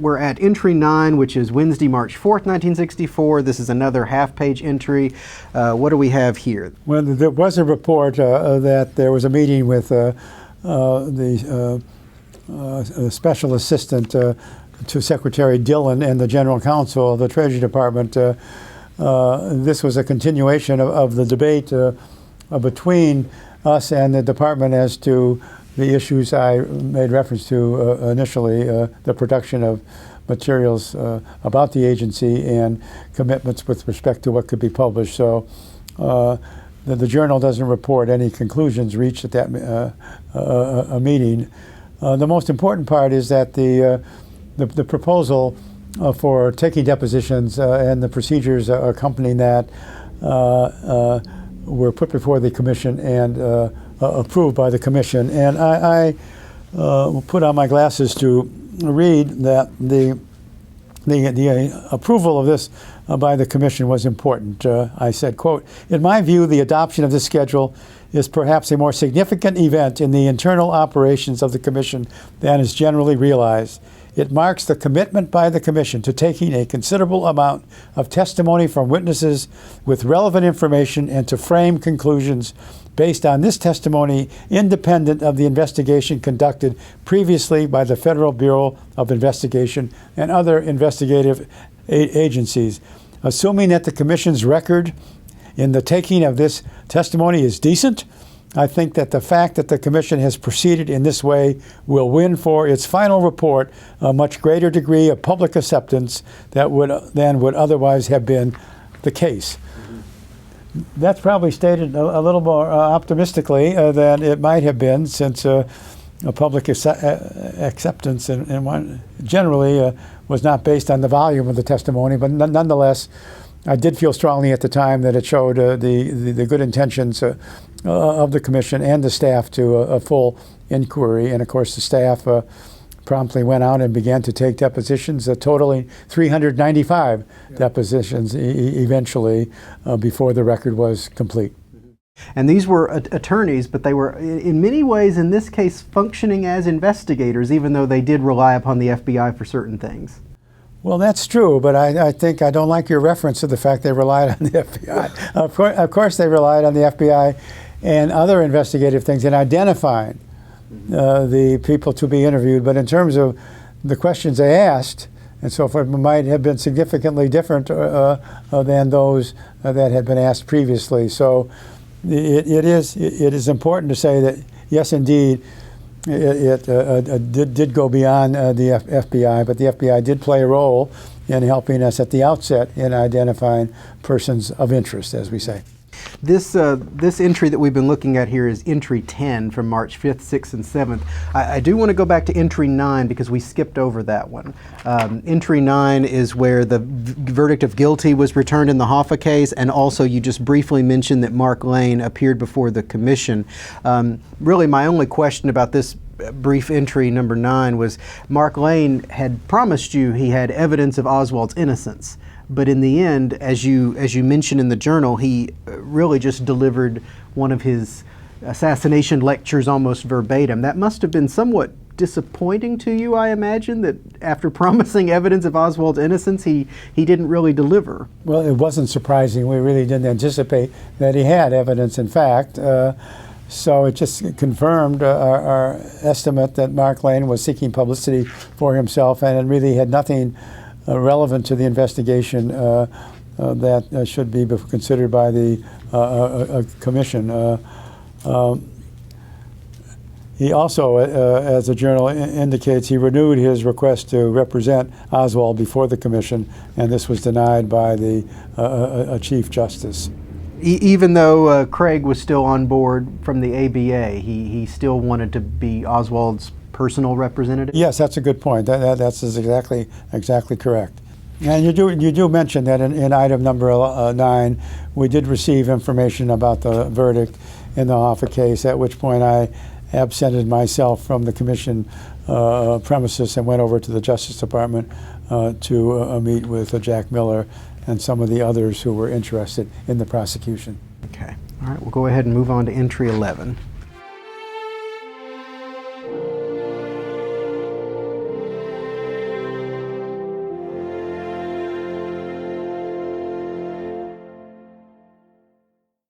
we're at entry 9, which is Wednesday, March 4th, 1964. This is another half-page entry. What do we have here? Well, there was a report that there was a meeting with the Special Assistant to Secretary Dillon and the General Counsel of the Treasury Department. This was a continuation of the debate between us and the department as to the issues I made reference to initially, the production of materials about the agency and commitments with respect to what could be published. So the journal doesn't report any conclusions reached at that meeting. The most important part is that the proposal for taking depositions and the procedures accompanying that were put before the commission and approved by the commission. And I put on my glasses to read that the approval of this by the commission was important. I said, quote, "In my view, the adoption of this schedule is perhaps a more significant event in the internal operations of the commission than is generally realized. It marks the commitment by the commission to taking a considerable amount of testimony from witnesses with relevant information and to frame conclusions based on this testimony independent of the investigation conducted previously by the Federal Bureau of Investigation and other investigative agencies. Assuming that the commission's record in the taking of this testimony is decent, I think that the fact that the commission has proceeded in this way will win for its final report a much greater degree of public acceptance than would otherwise have been the case." That's probably stated a little more optimistically than it might have been, since a public acceptance and one generally was not based on the volume of the testimony, but nonetheless, I did feel strongly at the time that it showed the good intentions of the commission and the staff to a full inquiry. And of course, the staff promptly went out and began to take depositions, totaling 395 depositions eventually before the record was complete. And these were attorneys, but they were in many ways, in this case, functioning as investigators, even though they did rely upon the FBI for certain things. Well, that's true, but I think I don't like your reference to the fact they relied on the FBI. Of course they relied on the FBI and other investigative things in identifying the people to be interviewed, but in terms of the questions they asked and so forth, might have been significantly different than those that had been asked previously. So it is important to say that, yes, indeed, it did go beyond the FBI, but the FBI did play a role in helping us at the outset in identifying persons of interest, as we say. This entry that we've been looking at here is entry 10 from March 5th, 6th, and 7th. I do want to go back to entry 9 because we skipped over that one. Entry 9 is where the verdict of guilty was returned in the Hoffa case, and also you just briefly mentioned that Mark Lane appeared before the commission. Really, my only question about this brief entry number 9 was Mark Lane had promised you he had evidence of Oswald's innocence. But in the end, as you mentioned in the journal, he really just delivered one of his assassination lectures almost verbatim. That must have been somewhat disappointing to you, I imagine, that after promising evidence of Oswald's innocence, he didn't really deliver. Well, it wasn't surprising. We really didn't anticipate that he had evidence, in fact. So it just confirmed our estimate that Mark Lane was seeking publicity for himself, and it really had nothing relevant to the investigation that should be considered by the commission. He also, as the journal indicates, he renewed his request to represent Oswald before the commission, and this was denied by the Chief Justice. Even though Craig was still on board from the ABA, he still wanted to be Oswald's personal representative? Yes, that's a good point. That's exactly correct. And you do mention that in item number 9, we did receive information about the verdict in the Hoffa case, at which point I absented myself from the commission premises and went over to the Justice Department to meet with Jack Miller and some of the others who were interested in the prosecution. Okay. All right, we'll go ahead and move on to entry 11.